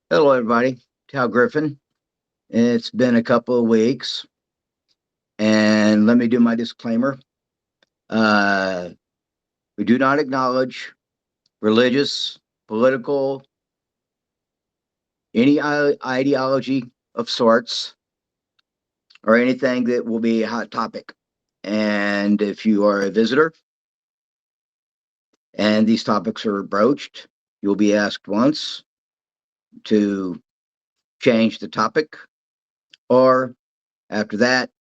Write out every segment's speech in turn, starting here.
Hello, everybody. Tal Griffin. It's been a couple of weeks, and let me do my disclaimer. Uh, we do not acknowledge religious, political, any ideology of sorts, or anything that will be a hot topic. And if you are a visitor and these topics are broached, you'll be asked once to change the topic, or after that,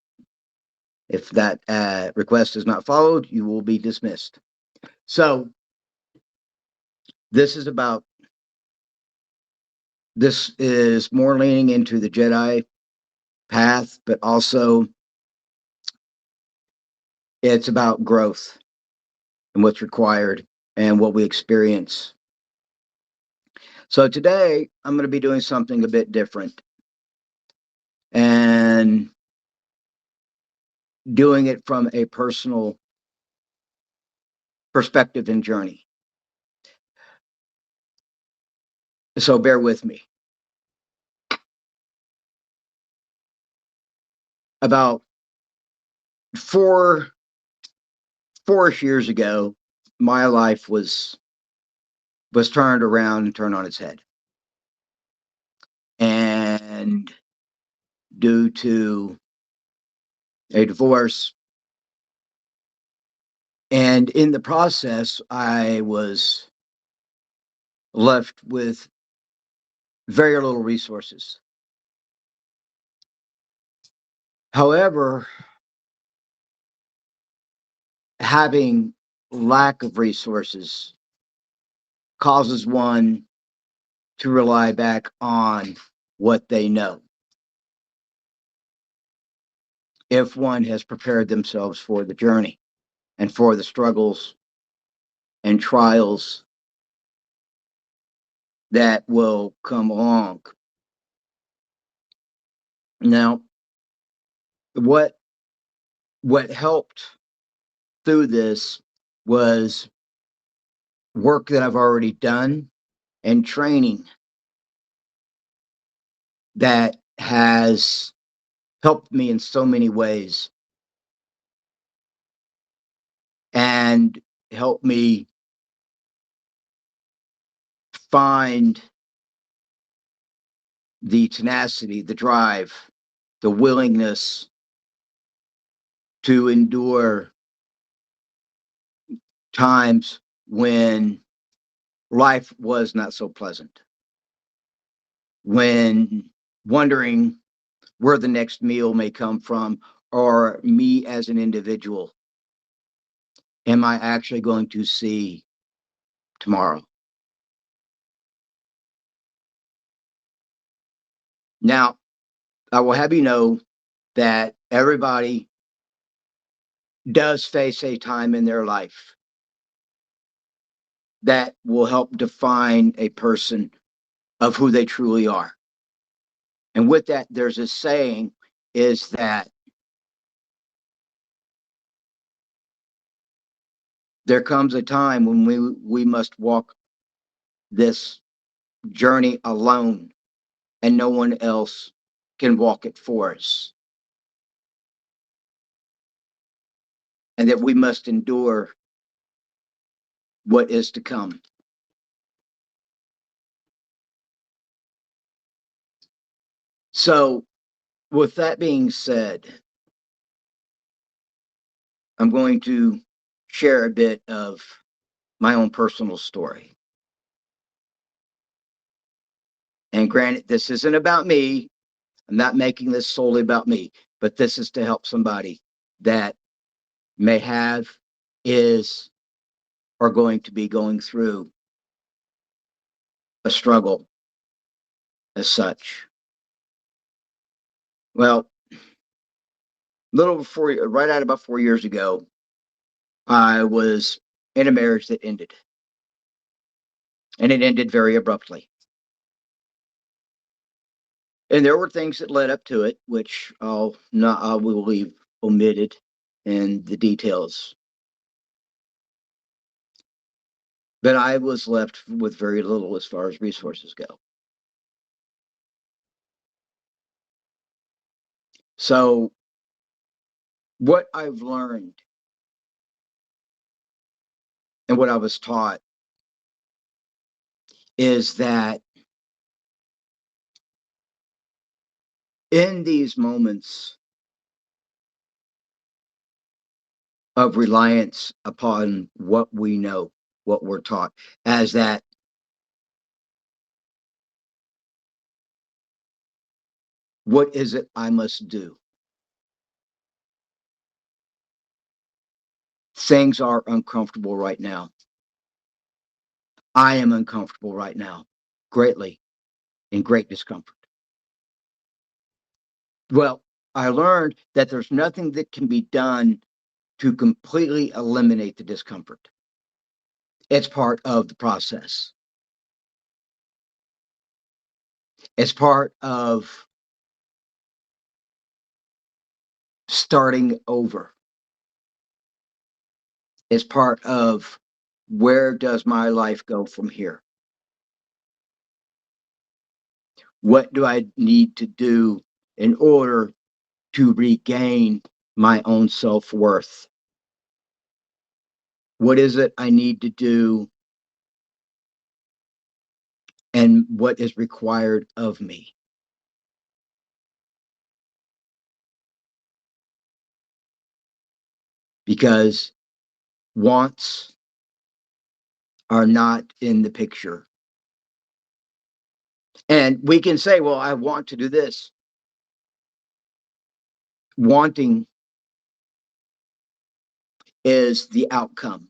if that request is not followed, you will be dismissed. So, this is about this is more leaning into the Jedi path, but also it's about growth and what's required and what we experience. So today I'm going to be doing something a bit different and doing it from a personal perspective and journey. So bear with me. About four four years ago, my life was turned around and turned on its head. And due to a divorce, and in the process, I was left with very little resources. However, having lack of resources causes one to rely back on what they know. If one has prepared themselves for the journey and for the struggles and trials that will come along. Now, what what helped through this was work that I've already done and training that has helped me in so many ways and helped me find the tenacity, the drive, the willingness to endure times when life was not so pleasant, when wondering where the next meal may come from, or me as an individual, am I actually going to see tomorrow? Now, I will have you know that everybody does face a time in their life that will help define a person of who they truly are. And with that, there's a saying is that there comes a time when we must walk this journey alone and no one else can walk it for us. And that we must endure what is to come. So, with that being said, I'm going to share a bit of my own personal story. And granted, this isn't about me. I'm not making this solely about me, but this is to help somebody that may have, is, or going to be going through a struggle as such. Well, little before, right at about 4 years ago, I was in a marriage that ended, and it ended very abruptly. And there were things that led up to it, which I will leave omitted in the details. But I was left with very little as far as resources go. So what I've learned and what I was taught is that in these moments of reliance upon what we know, what we're taught, as that what is it I must do? Things are uncomfortable right now. I am uncomfortable right now, greatly, in great discomfort. Well, I learned that there's nothing that can be done to completely eliminate the discomfort. It's part of the process. It's part of starting over. It's part of where does my life go from here? What do I need to do in order to regain my own self-worth? What is it I need to do and what is required of me? Because wants are not in the picture. And we can say, well, I want to do this. Wanting is the outcome.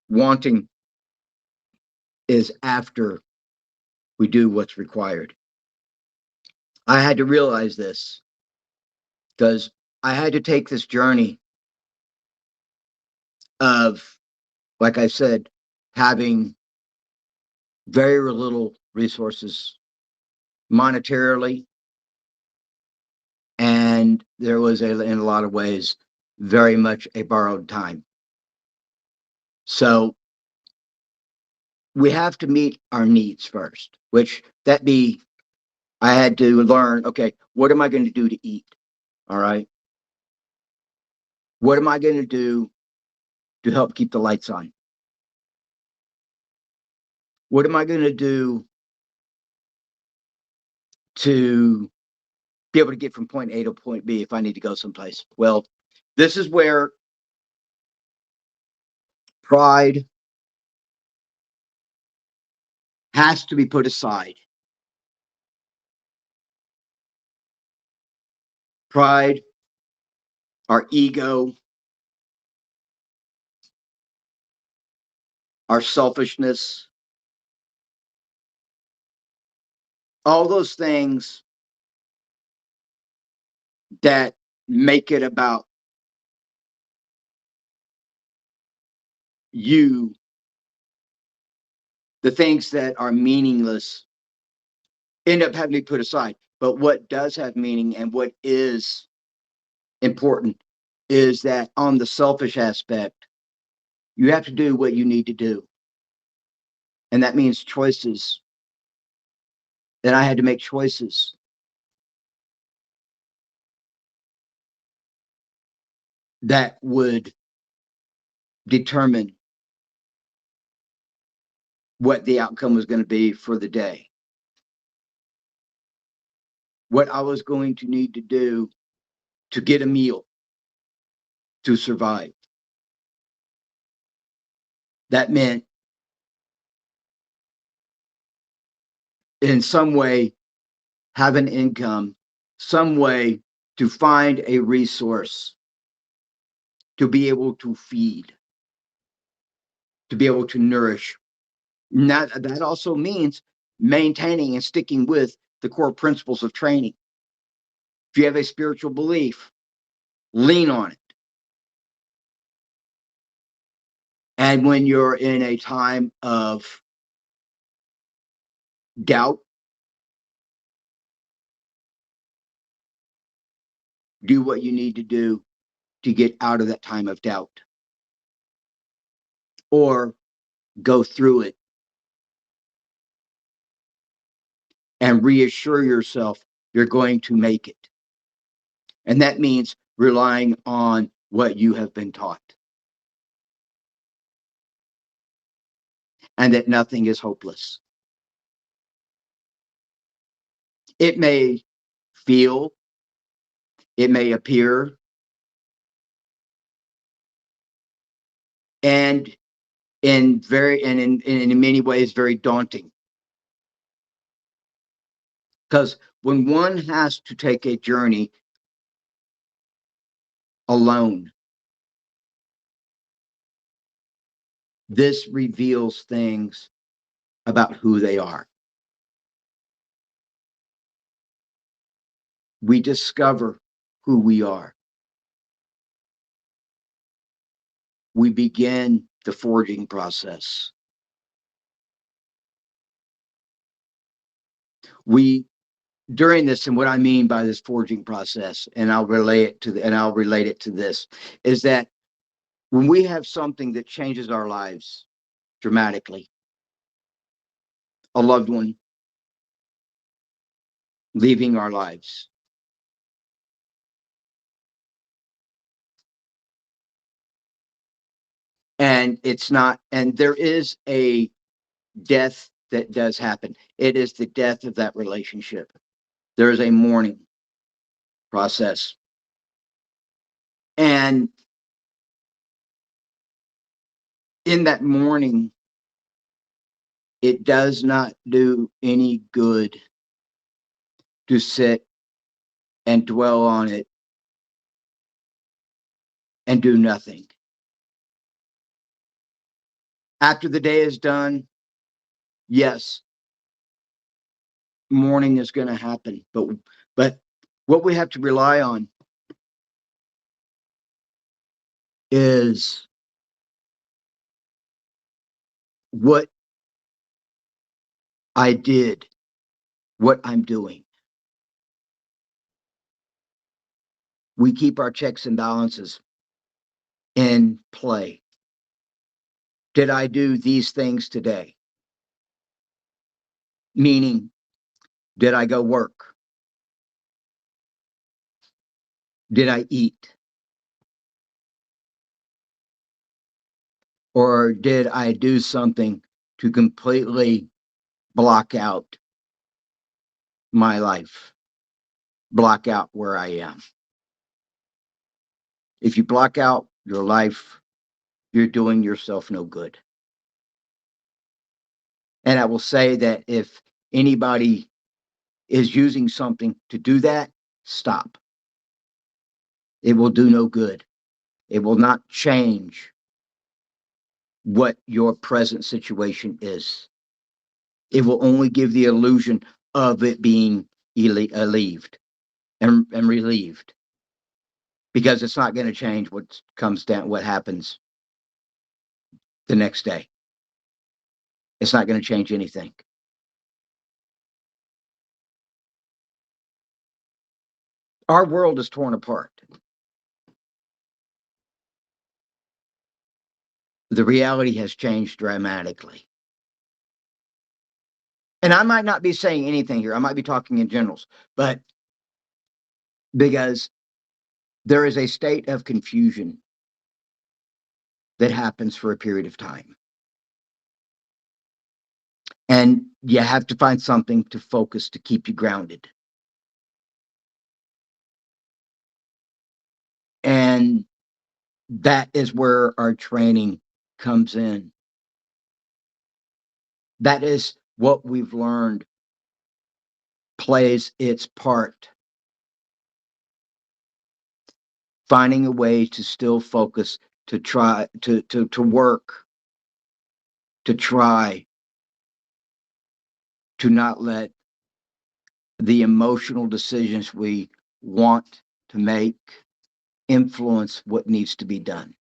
Wanting is after we do what's required. I had to realize this because I had to take this journey of, like I said, having very little resources monetarily, and there was in a lot of ways very much a borrowed time. So we have to meet our needs first, which that be I had to learn, okay, what am I going to do to eat? All right. What am I going to do to help keep the lights on? What am I going to do to be able to get from point A to point B if I need to go someplace? Well, this is where pride has to be put aside. Pride, our ego, our selfishness, all those things that make it about you, the things that are meaningless end up having to be put aside. But what does have meaning and what is important is that on the selfish aspect, you have to do what you need to do. And that means choices. And I had to make choices that would determine what the outcome was going to be for the day. What I was going to need to do to get a meal, to survive. That meant in some way have an income, some way to find a resource to be able to feed, to be able to nourish. And that also means maintaining and sticking with the core principles of training. If you have a spiritual belief, lean on it. And when you're in a time of doubt, do what you need to do to get out of that time of doubt, or go through it and reassure yourself you're going to make it. And that means relying on what you have been taught. And that nothing is hopeless. It may feel, it may appear, and in many ways very daunting. Because when one has to take a journey alone, this reveals things about who they are. We discover who we are. We begin the forging process. We during this, and what I mean by this forging process, and I'll relate it to this, is that when we have something that changes our lives dramatically, a loved one leaving our lives, and there is a death that does happen. It is the death of that relationship. There is a mourning process. And in that mourning, it does not do any good to sit and dwell on it and do nothing. After the day is done, yes, mourning is going to happen, but what we have to rely on is what I did, what I'm doing. We keep our checks and balances in play. Did I do these things today? Meaning, did I go work? Did I eat? Or did I do something to completely block out my life, block out where I am? If you block out your life, you're doing yourself no good. And I will say that if anybody is using something to do that, stop. It will do no good. It will not change what your present situation is. It will only give the illusion of it being relieved and relieved, because it's not going to change what happens the next day. It's not going to change anything. Our world is torn apart. The reality has changed dramatically. And I might not be saying anything here. I might be talking in generals, but because there is a state of confusion that happens for a period of time. And you have to find something to focus to keep you grounded. And that is where our training comes in. That is what we've learned plays its part. Finding a way to still focus, to try to work, to try to not let the emotional decisions we want to make influence what needs to be done.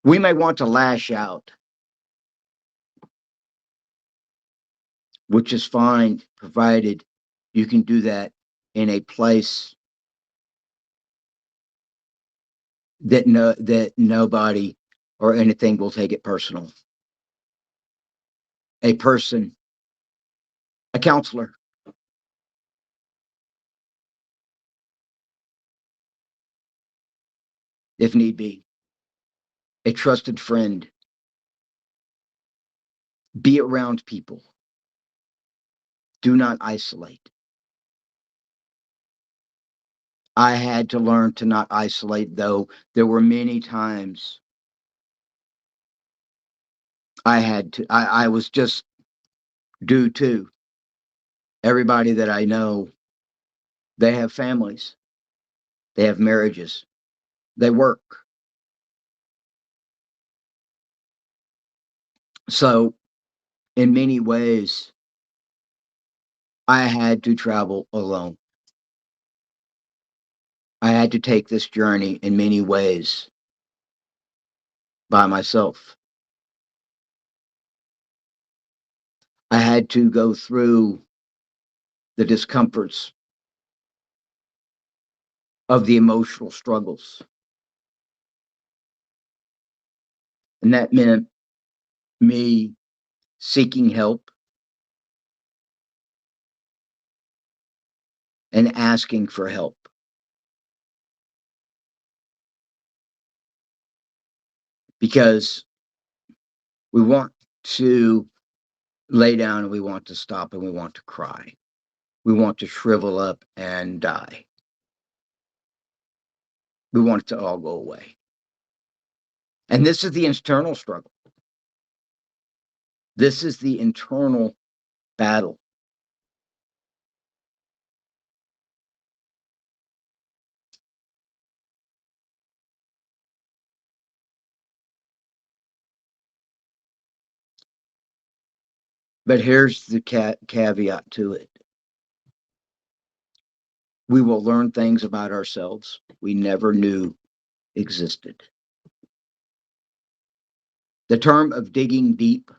We may want to lash out, which is fine, provided you can do that in a place that nobody or anything will take it personal. A person, a counselor, if need be, a trusted friend. Be around people. Do not isolate. I had to learn to not isolate, though. There were many times I was just due to everybody that I know. They have families, they have marriages, they work. So, in many ways, I had to travel alone. I had to take this journey in many ways by myself. I had to go through the discomforts of the emotional struggles. And that meant me seeking help and asking for help. Because we want to lay down and we want to stop and we want to cry. We want to shrivel up and die. We want it to all go away. And this is the internal struggle. This is the internal battle. But here's the caveat to it. We will learn things about ourselves we never knew existed. The term of digging deep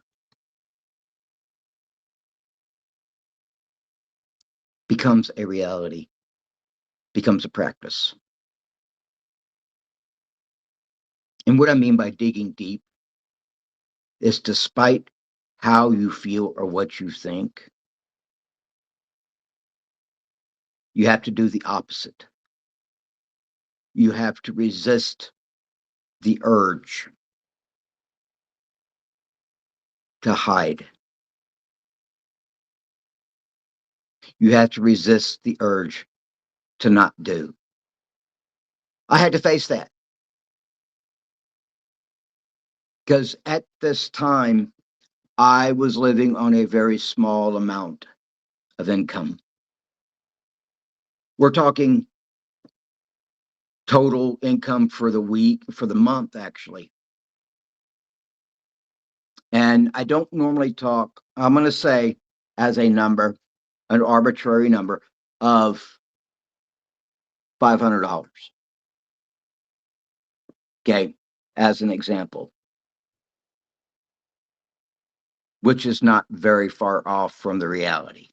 becomes a reality, becomes a practice. And what I mean by digging deep is despite how you feel or what you think, you have to do the opposite. You have to resist the urge to hide. You have to resist the urge to not do. I had to face that because at this time, I was living on a very small amount of income. We're talking total income for the week, for the month, actually. And I don't normally talk, I'm going to say as a number, an arbitrary number of $500. Okay, as an example, which is not very far off from the reality.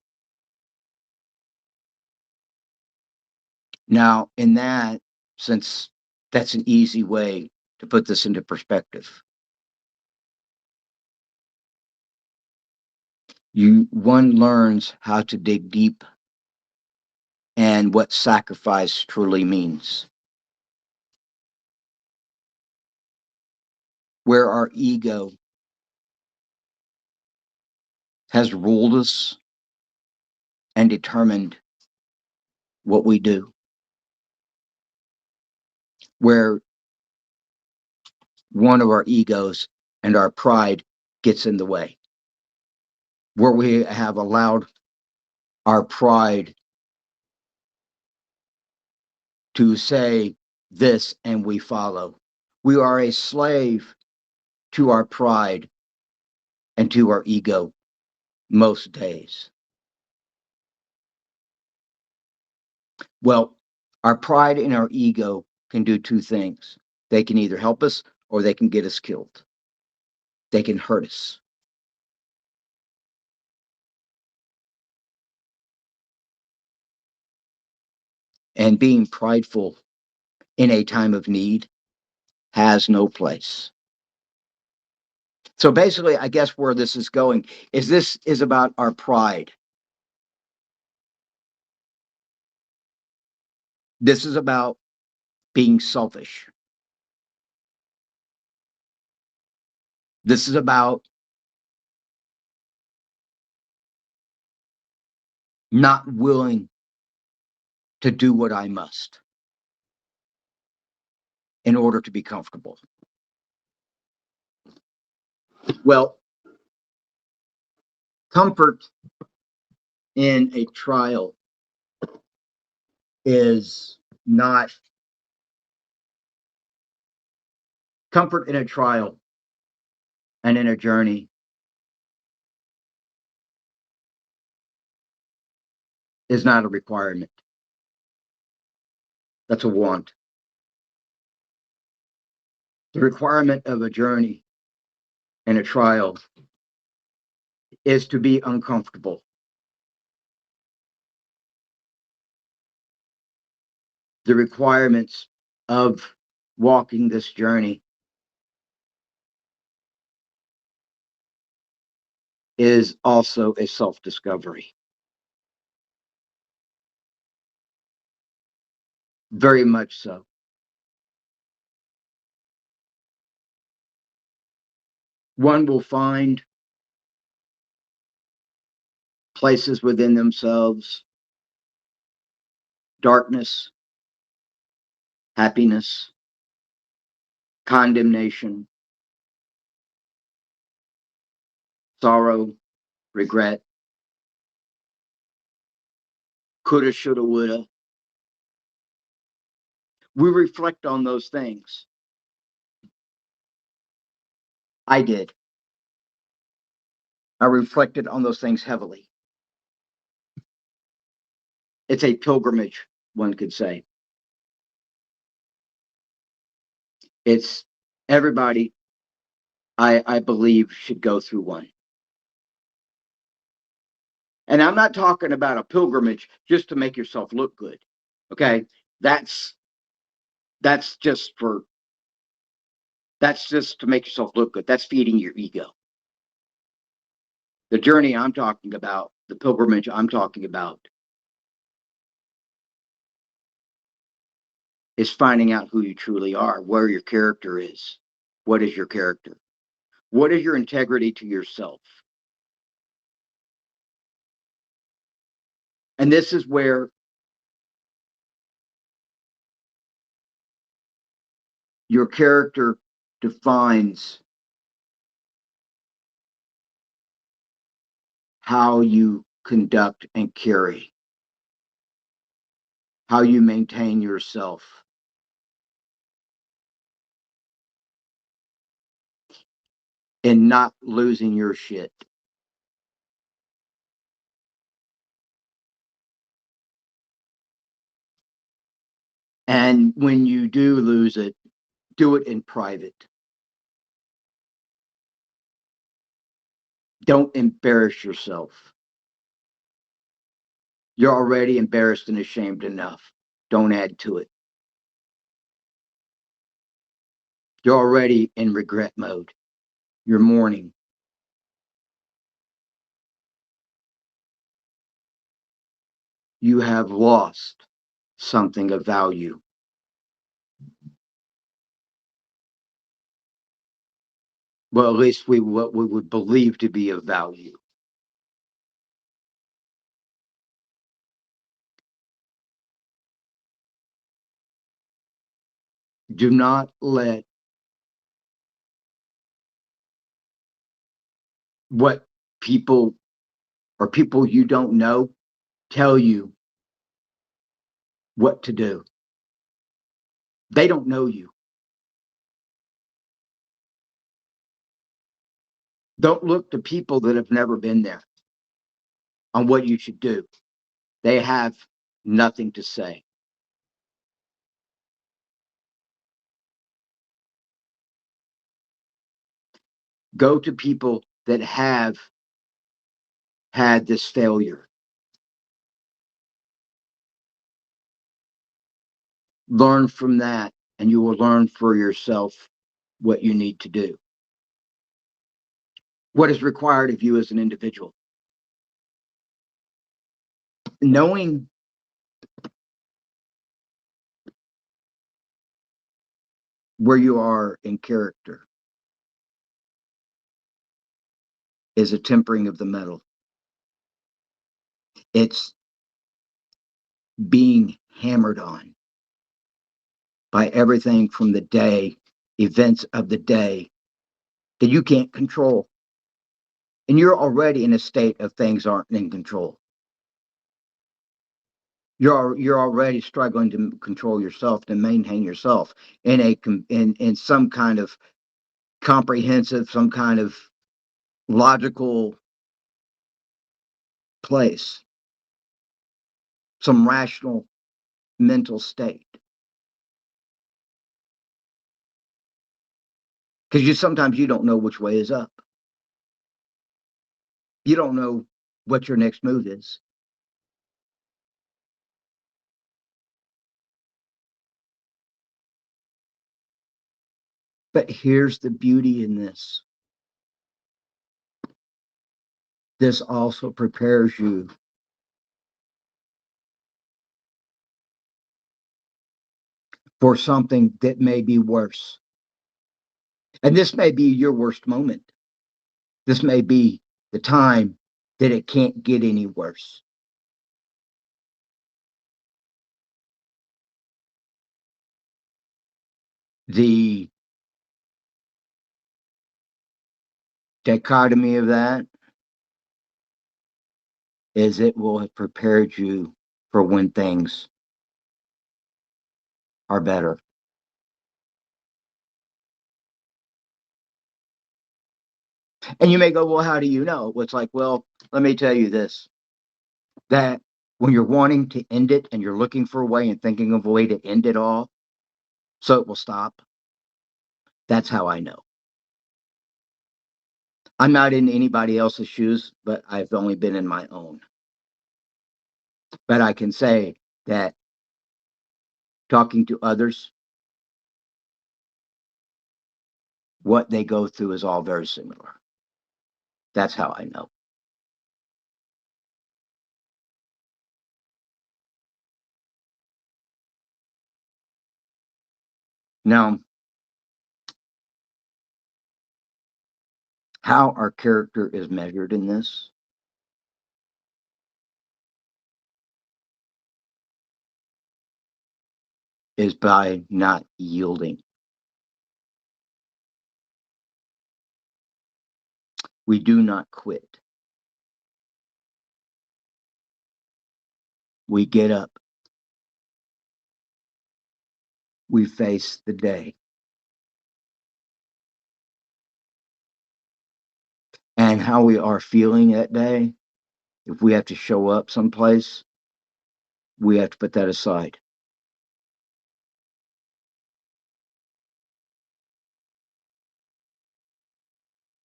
Now, in that, since that's an easy way to put this into perspective, one learns how to dig deep and what sacrifice truly means. Where our ego has ruled us and determined what we do, where one of our egos and our pride gets in the way, where we have allowed our pride to say this and we follow. We are a slave to our pride and to our ego most days. Well, our pride and our ego can do two things. They can either help us or they can get us killed. They can hurt us. And being prideful in a time of need has no place. So basically, I guess where this is going is this is about our pride. This is about being selfish. This is about not willing to do what I must in order to be comfortable. Well, comfort in a trial is not comfort in a trial and in a journey is not a requirement. That's a want. The requirement of a journey and a trial is to be uncomfortable. The requirements of walking this journey is also a self-discovery. Very much so. One will find places within themselves, darkness, happiness, condemnation, sorrow, regret, coulda, shoulda, woulda. We reflect on those things. I did. I reflected on those things heavily. It's a pilgrimage, one could say. It's everybody, I believe, should go through one. And I'm not talking about a pilgrimage just to make yourself look good. Okay. That's just for that's just to make yourself look good. That's feeding your ego. The journey I'm talking about, the pilgrimage I'm talking about, is finding out who you truly are, where your character is. What is your character? What is your integrity to yourself? And this is where your character defines how you conduct and carry, how you maintain yourself. And not losing your shit. And when you do lose it, do it in private. Don't embarrass yourself. You're already embarrassed and ashamed enough. Don't add to it. You're already in regret mode. You're mourning. You have lost something of value. Well, at least what we would believe to be of value. Do not let what people or people you don't know tell you what to do. They don't know you. Don't look to people that have never been there on what you should do. They have nothing to say. Go to people that have had this failure. Learn from that, and you will learn for yourself what you need to do. What is required of you as an individual? Knowing where you are in character, is a tempering of the metal. It's being hammered on by everything from the day, events of the day that you can't control. And you're already in a state of things aren't in control. You're already struggling to control yourself, to maintain yourself in some kind of comprehensive, some kind of logical place, some rational mental state. Because sometimes you don't know which way is up. You don't know what your next move is. But here's the beauty in this. This also prepares you for something that may be worse. And this may be your worst moment. This may be the time that it can't get any worse. The dichotomy of that is it will have prepared you for when things are better. And you may go, well, how do you know? It's like, well, let me tell you this, that when you're wanting to end it and you're looking for a way and thinking of a way to end it all so it will stop, that's how I know. I'm not in anybody else's shoes, but I've only been in my own. But I can say that talking to others, what they go through is all very similar. That's how I know. Now, how our character is measured in this is by not yielding. We do not quit. We get up. We face the day. And how we are feeling that day, if we have to show up someplace, we have to put that aside.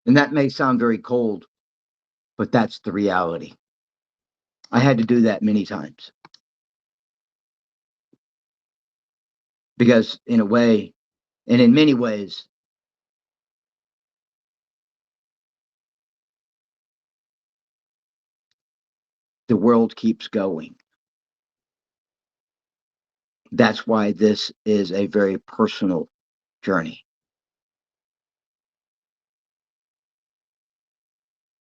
And that may sound very cold, but that's the reality. I had to do that many times. Because in a way, and in many ways, the world keeps going. That's why this is a very personal journey.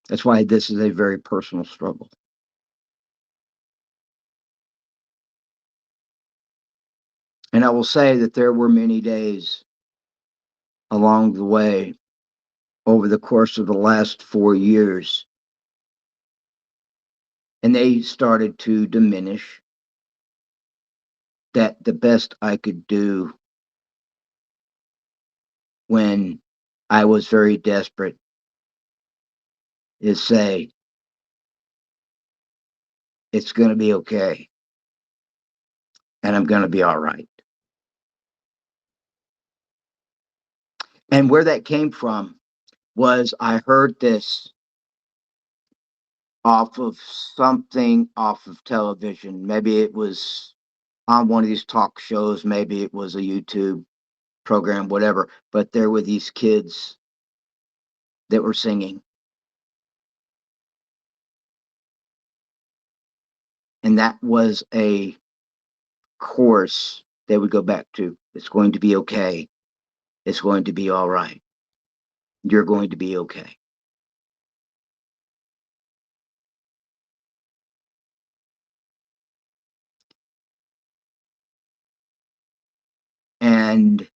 That's why this is a very personal struggle. And I will say that there were many days along the way over the course of the last 4 years, and they started to diminish, that the best I could do when I was very desperate is say, it's going to be okay, and I'm going to be all right. And where that came from was I heard this off of something off of television. Maybe it was on one of these talk shows, maybe it was a YouTube program, whatever. But there were these kids that were singing. And that was a chorus they would go back to. It's going to be okay. It's going to be all right. You're going to be okay. And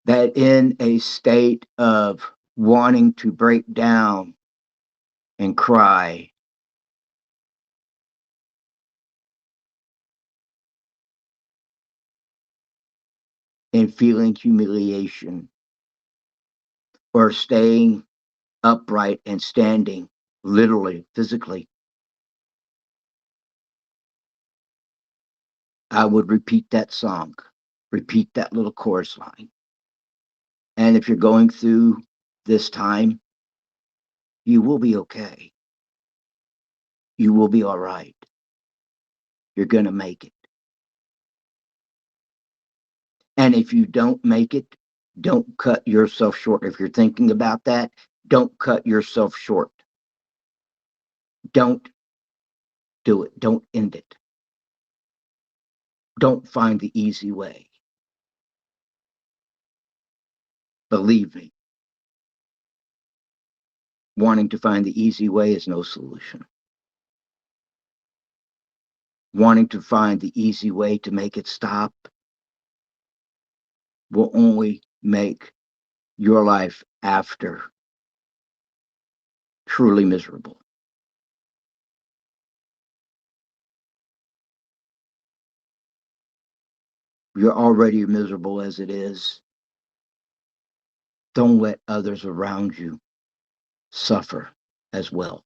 that in a state of wanting to break down and cry, and feeling humiliation, or staying upright and standing, literally, physically, I would repeat that song, repeat that little chorus line. And if you're going through this time, you will be okay. You will be all right. You're going to make it. And if you don't make it, don't cut yourself short. If you're thinking about that, don't cut yourself short. Don't do it. Don't end it. Don't find the easy way. Believe me, wanting to find the easy way is no solution. Wanting to find the easy way to make it stop will only make your life after truly miserable. You're already miserable as it is. Don't let others around you suffer as well.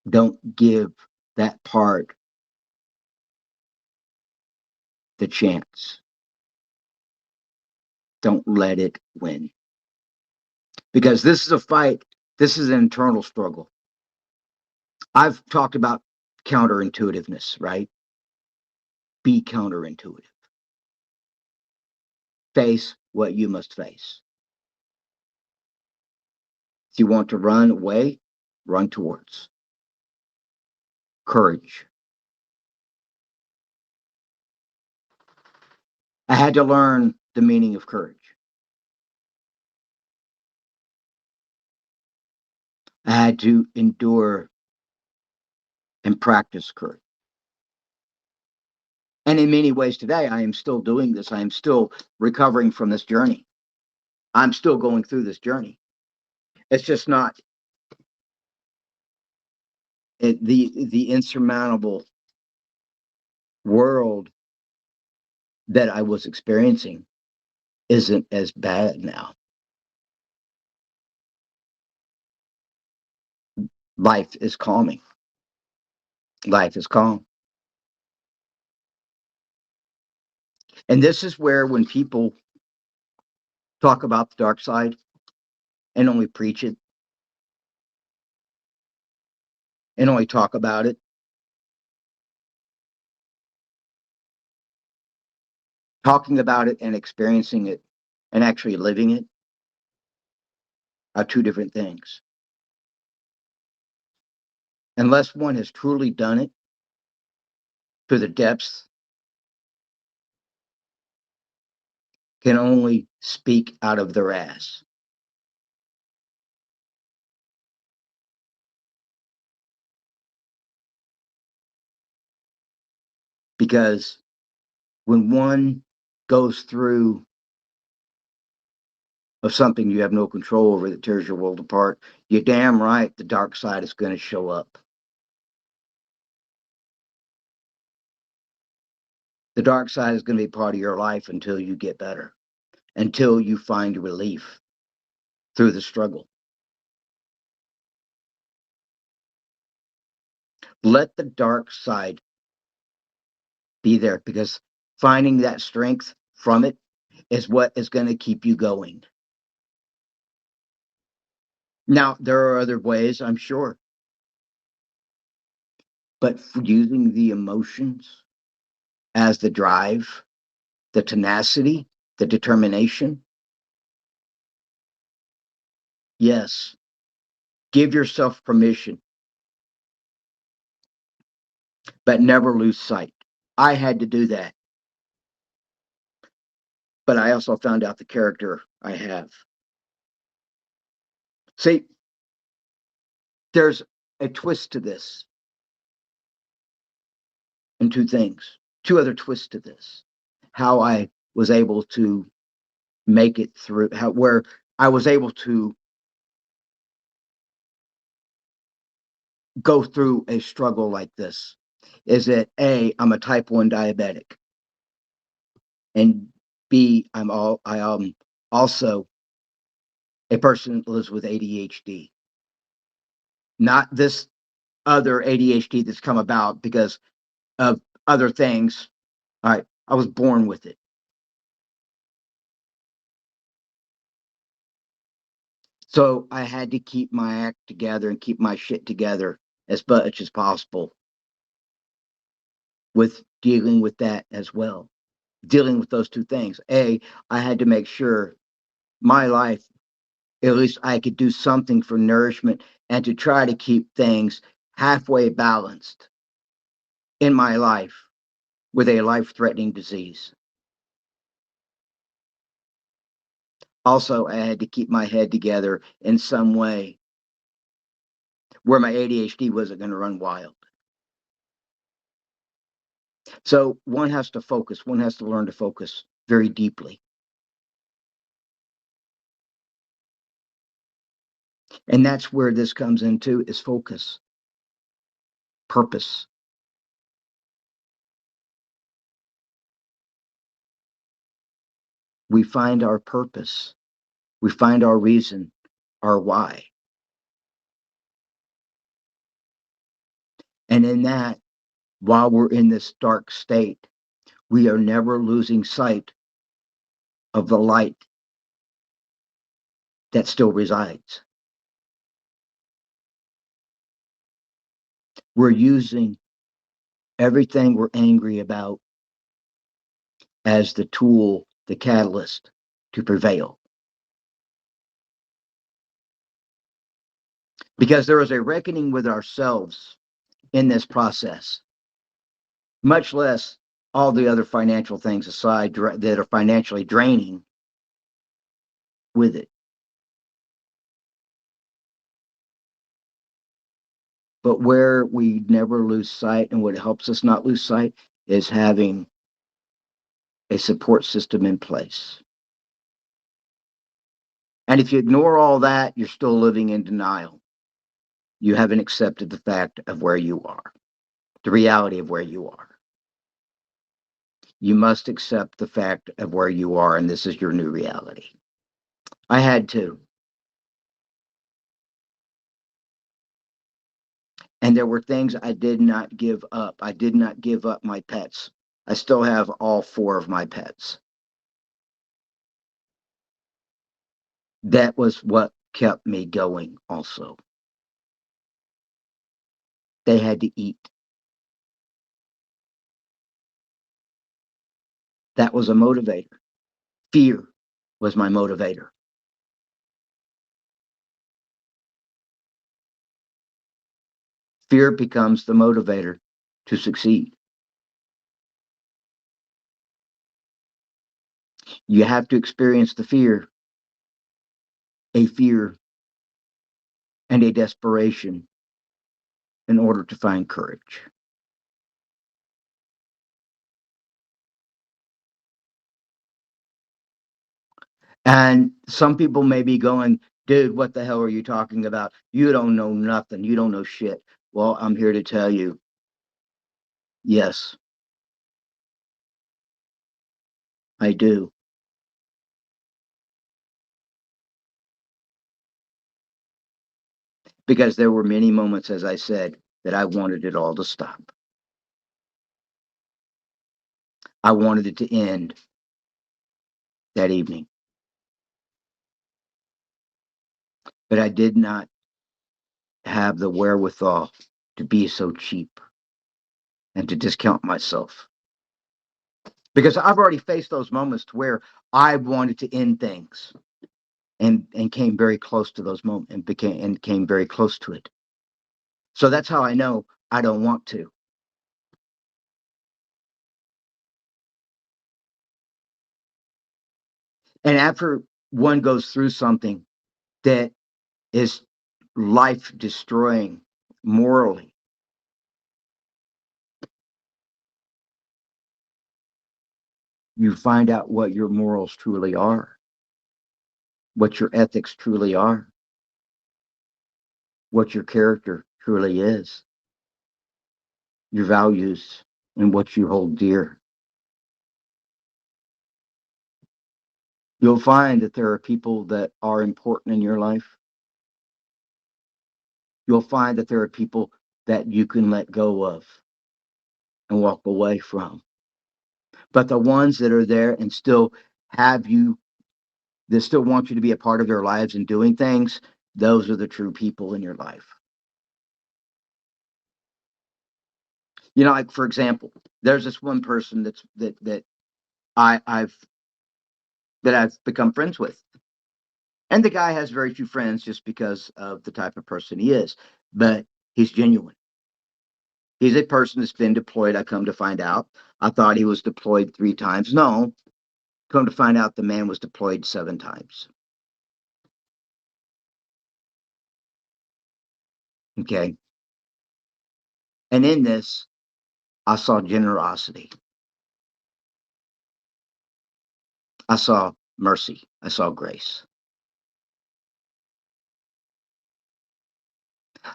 Don't give that part the chance. Don't let it win. Because this is a fight, this is an internal struggle. I've talked about counterintuitiveness, right? Be counterintuitive. Face what you must face. If you want to run away, run towards. Courage. I had to learn the meaning of courage. I had to endure and practice courage. And in many ways today, I am still doing this. I am still recovering from this journey. I'm still going through this journey. It's just not the insurmountable world that I was experiencing isn't as bad now. Life is calming. Life is calm. And this is where when people talk about the dark side and only preach it and only talk about it, talking about it and experiencing it and actually living it are two different things. Unless one has truly done it to the depths, can only speak out of their ass. Because when one goes through of something you have no control over that tears your world apart, you're damn right the dark side is going to show up. The dark side is going to be part of your life until you get better, until you find relief through the struggle. Let the dark side be there, because finding that strength from it is what is going to keep you going. Now, there are other ways, I'm sure, but using the emotions as the drive, the tenacity, the determination, yes, give yourself permission, but never lose sight. I had to do that, but I also found out the character I have. See, there's a twist to this. and two other twists to this. How I was able to make it through, where I was able to go through a struggle like this is that A, I'm a type 1 diabetic, and B, I am also a person that lives with ADHD. Not this other ADHD that's come about because of other things. I was born with it. So I had to keep my act together and keep my shit together as much as possible with dealing with that as well. Dealing with those two things. A, I had to make sure my life, at least I could do something for nourishment and to try to keep things halfway balanced in my life with a life-threatening disease. Also, I had to keep my head together in some way where my ADHD wasn't going to run wild. So one has to focus, one has to learn to focus very deeply. And that's where this comes into is focus, purpose. We find our purpose. We find our reason, our why. And in that, while we're in this dark state, we are never losing sight of the light that still resides. We're using everything we're angry about as the tool, the catalyst to prevail. Because there is a reckoning with ourselves in this process, much less all the other financial things aside that are financially draining with it. But where we never lose sight and what helps us not lose sight is having a support system in place. And if you ignore all that, you're still living in denial. You haven't accepted the fact of where you are, the reality of where you are. You must accept the fact of where you are, and this is your new reality. I had to. And there were things I did not give up. I did not give up my pets. I still have all 4 of my pets. That was what kept me going also. They had to eat. That was a motivator. Fear was my motivator. Fear becomes the motivator to succeed. You have to experience the fear, a fear, and a desperation in order to find courage. And some people may be going, dude, what the hell are you talking about? You don't know nothing. You don't know shit. Well, I'm here to tell you, yes, I do. Because there were many moments, as I said, that I wanted it all to stop. I wanted it to end that evening. But I did not have the wherewithal to be so cheap and to discount myself. Because I've already faced those moments to where I wanted to end things and came very close to those moments and came very close to it. So that's how I know I don't want to. And after one goes through something that is life destroying morally, You find out what your morals truly are, what your ethics truly are, what your character truly is, your values, and what you hold dear. You'll find that there are people that are important in your life. You'll find that there are people that you can let go of and walk away from. But the ones that are there and still have you, that still want you to be a part of their lives and doing things, those are the true people in your life. You know, like for example, there's this one person that I've that I've become friends with. And the guy has very few friends just because of the type of person he is, but he's genuine. He's a person that's been deployed. I come to find out. I thought he was deployed 3 times. No, come to find out the man was deployed 7 times. Okay. And in this, I saw generosity. I saw mercy. I saw grace.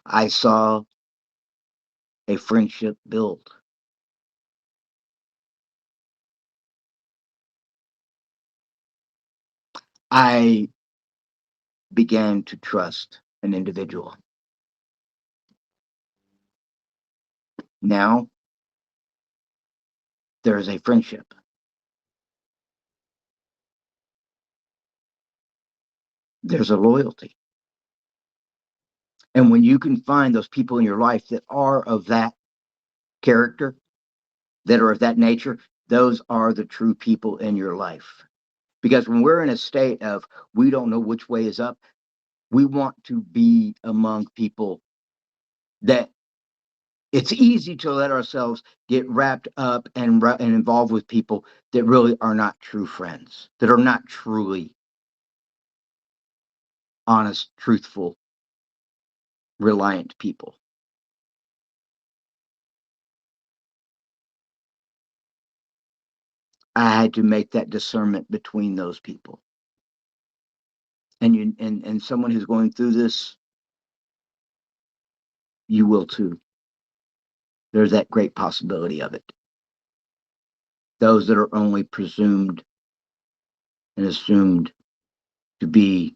I saw a friendship build. I began to trust an individual. Now there is a friendship. There's a loyalty. And when you can find those people in your life that are of that character, that are of that nature, those are the true people in your life. Because when we're in a state of we don't know which way is up, we want to be among people that it's easy to let ourselves get wrapped up and involved with people that really are not true friends, that are not truly honest, truthful, reliant people. I had to make that discernment between those people. And someone who's going through this, you will too. There's that great possibility of it. Those that are only presumed and assumed to be.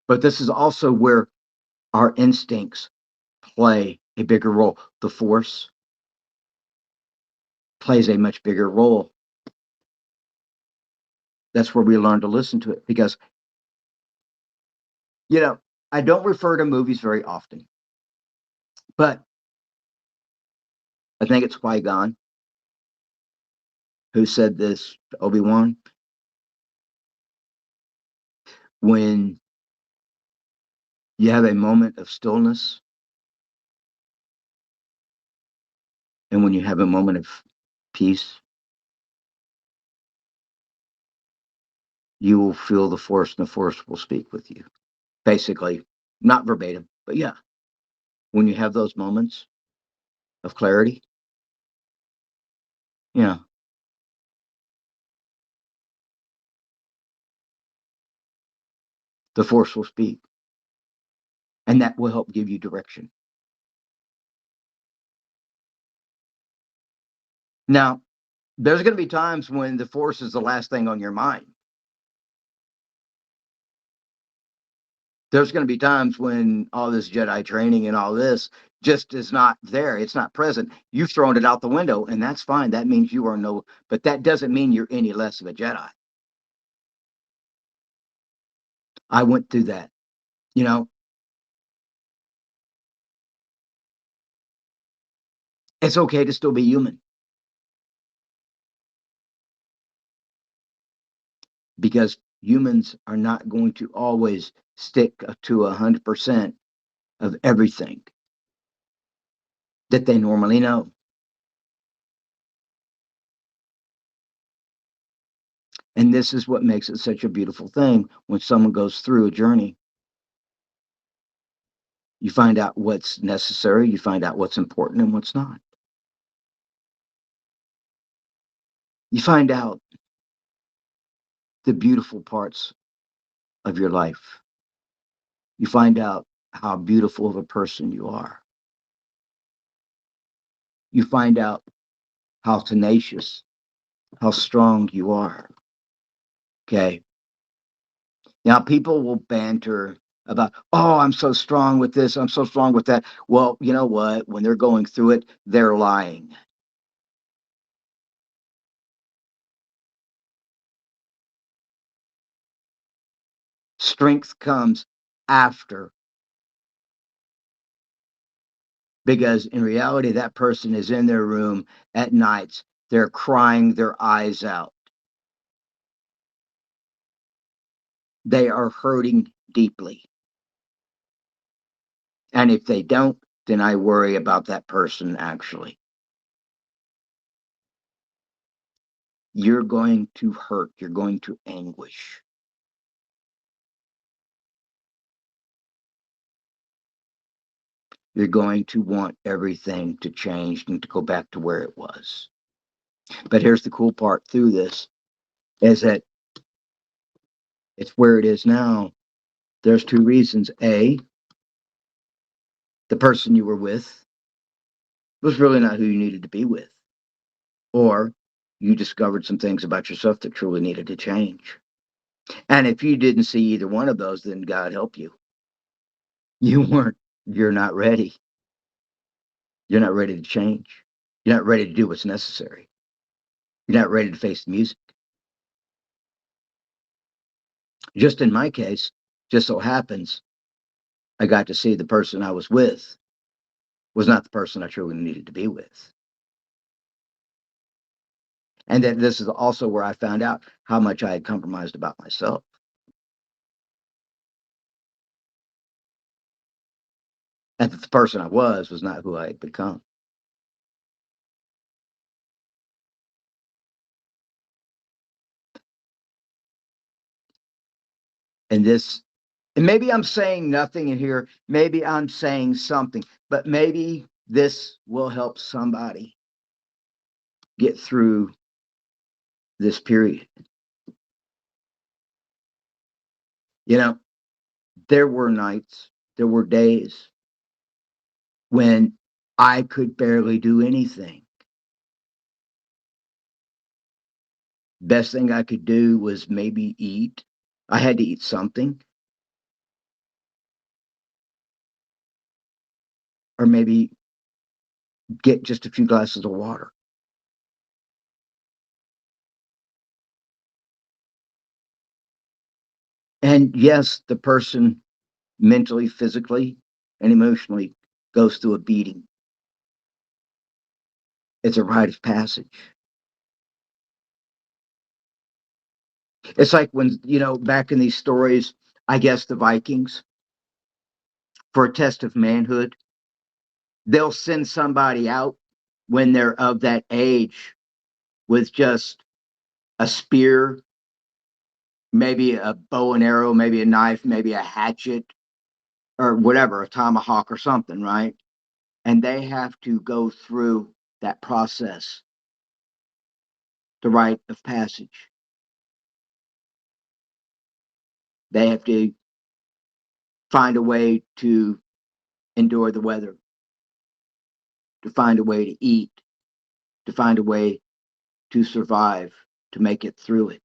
But this is also where our instincts play a bigger role. The force plays a much bigger role. That's where we learn to listen to it because, you know, I don't refer to movies very often, but I think it's Qui-Gon who said this to Obi-Wan. When you have a moment of stillness and when you have a moment of peace, you will feel the force and the force will speak with you. Basically, not verbatim, but yeah, when you have those moments of clarity, yeah, the force will speak and that will help give you direction. Now, there's going to be times when the force is the last thing on your mind. There's going to be times when all this Jedi training and all this just is not there. It's not present. You've thrown it out the window, and that's fine. That means you are no, but that doesn't mean you're any less of a Jedi. I went through that. You know, it's okay to still be human because humans are not going to always stick to 100% of everything that they normally know. And this is what makes it such a beautiful thing when someone goes through a journey. You find out what's necessary, you find out what's important and what's not. You find out the beautiful parts of your life. You find out how beautiful of a person you are. You find out how tenacious, how strong you are. Okay. Now, people will banter about, oh, I'm so strong with this, I'm so strong with that. Well, you know what? When they're going through it, they're lying. Strength comes after, because in reality, that person is in their room at nights. They're crying their eyes out. They are hurting deeply. And if they don't, then I worry about that person actually. You're going to hurt, you're going to anguish. You're going to want everything to change and to go back to where it was. But here's the cool part through this is that it's where it is now. There's two reasons. A, the person you were with was really not who you needed to be with. Or you discovered some things about yourself that truly needed to change. And if you didn't see either one of those, then God help you. You weren't, you're not ready. You're not ready to change. You're not ready to do what's necessary. You're not ready to face the music. Just in my case, just so happens, I got to see the person I was with was not the person I truly needed to be with. And then this is also where I found out how much I had compromised about myself. And that the person I was not who I had become. And this, and maybe I'm saying nothing in here, maybe I'm saying something, but maybe this will help somebody get through this period. You know, there were nights, there were days when I could barely do anything. Best thing I could do was maybe eat. I had to eat something, or maybe get just a few glasses of water. And yes, the person mentally, physically, and emotionally goes through a beating. It's a rite of passage. It's like when, back in these stories, I guess the Vikings, for a test of manhood, they'll send somebody out when they're of that age with just a spear, maybe a bow and arrow, maybe a knife, maybe a hatchet, or whatever, a tomahawk or something, right? And they have to go through that process, the rite of passage. They have to find a way to endure the weather, to find a way to eat, to find a way to survive, to make it through it.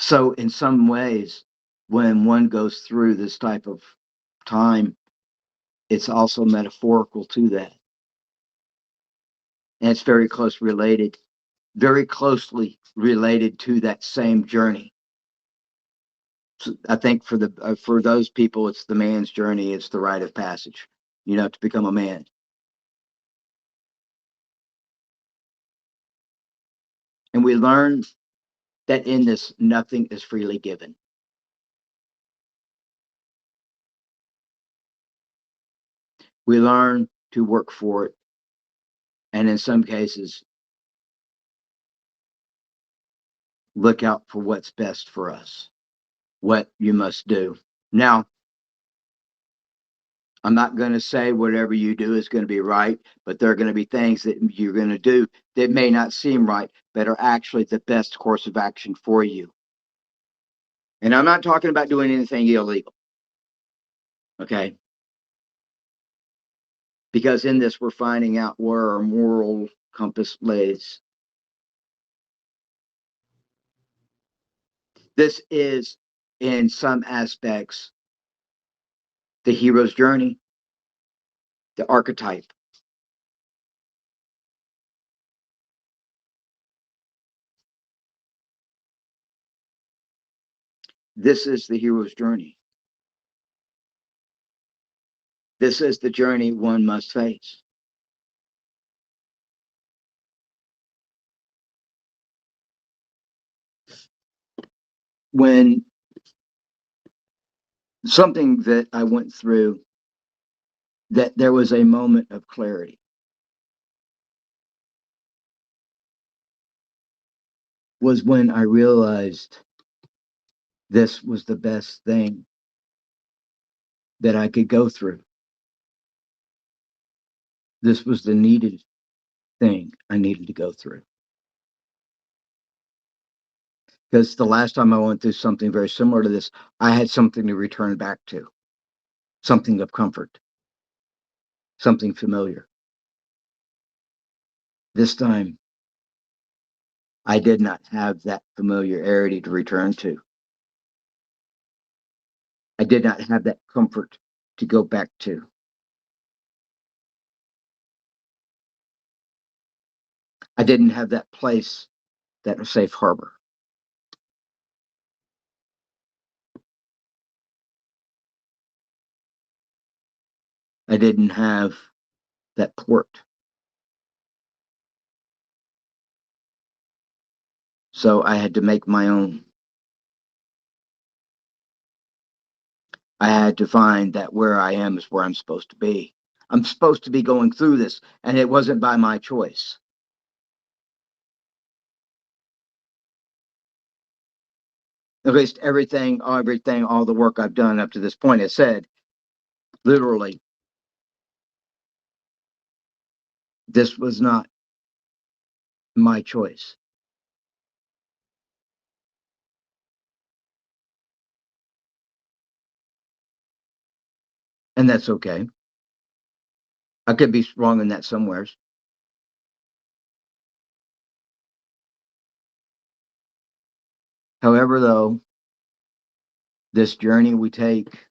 So, in some ways, when one goes through this type of time, it's also metaphorical to that. And it's very closely related to that same journey. So I think for those people, it's the man's journey. It's the rite of passage, to become a man. And we learn that in this, nothing is freely given. We learn to work for it. And in some cases, look out for what's best for us, what you must do. Now, I'm not going to say whatever you do is going to be right, but there are going to be things that you're going to do that may not seem right, but are actually the best course of action for you. And I'm not talking about doing anything illegal, okay? Because in this, we're finding out where our moral compass lays. This is, in some aspects, the hero's journey, the archetype. This is the hero's journey. This is the journey one must face. When something that I went through, that there was a moment of clarity, was when I realized this was the best thing that I could go through. This was the needed thing I needed to go through. Because the last time I went through something very similar to this, I had something to return back to, something of comfort, something familiar. This time, I did not have that familiarity to return to. I did not have that comfort to go back to. I didn't have that place, that safe harbor. I didn't have that port. So I had to make my own. I had to find that where I am is where I'm supposed to be. I'm supposed to be going through this, and it wasn't by my choice. At least everything, all the work I've done up to this point has said, literally, this was not my choice. And that's okay. I could be wrong in that somewheres. However, though, this journey we take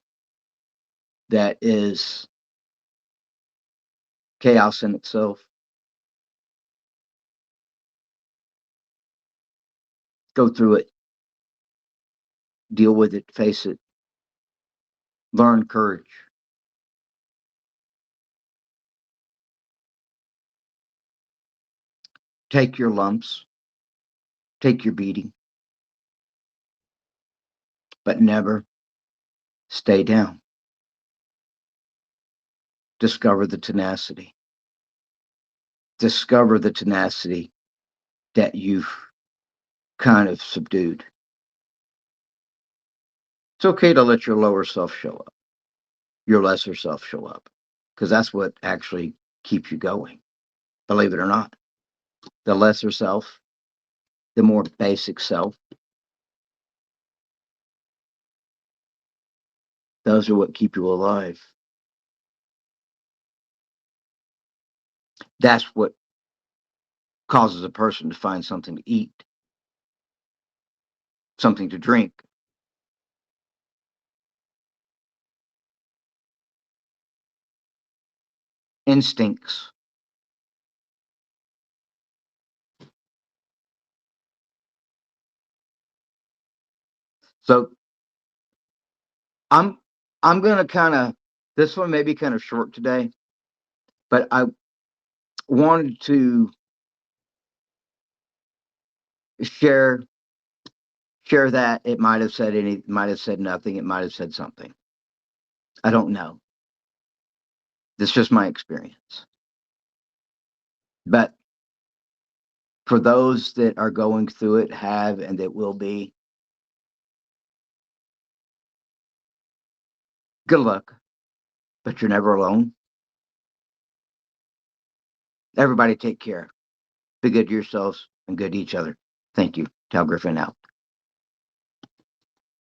that is chaos in itself, go through it, deal with it, face it, learn courage. Take your lumps, take your beating, but never stay down. Discover the tenacity. Discover the tenacity that you've kind of subdued. It's okay to let your lower self show up, your lesser self show up, because that's what actually keeps you going, believe it or not. The lesser self, the more basic self, those are what keep you alive. That's what causes a person to find something to eat, something to drink. Instincts. So I'm I'm gonna kind of, this one may be kind of short today, but I wanted to share that. It might have said might have said nothing, it might have said something. I don't know. This is just my experience. But for those that are going through it, have, and that will be, good luck. but you're never alone. Everybody take care. Be good to yourselves and good to each other. Thank you. Tal Griffin out.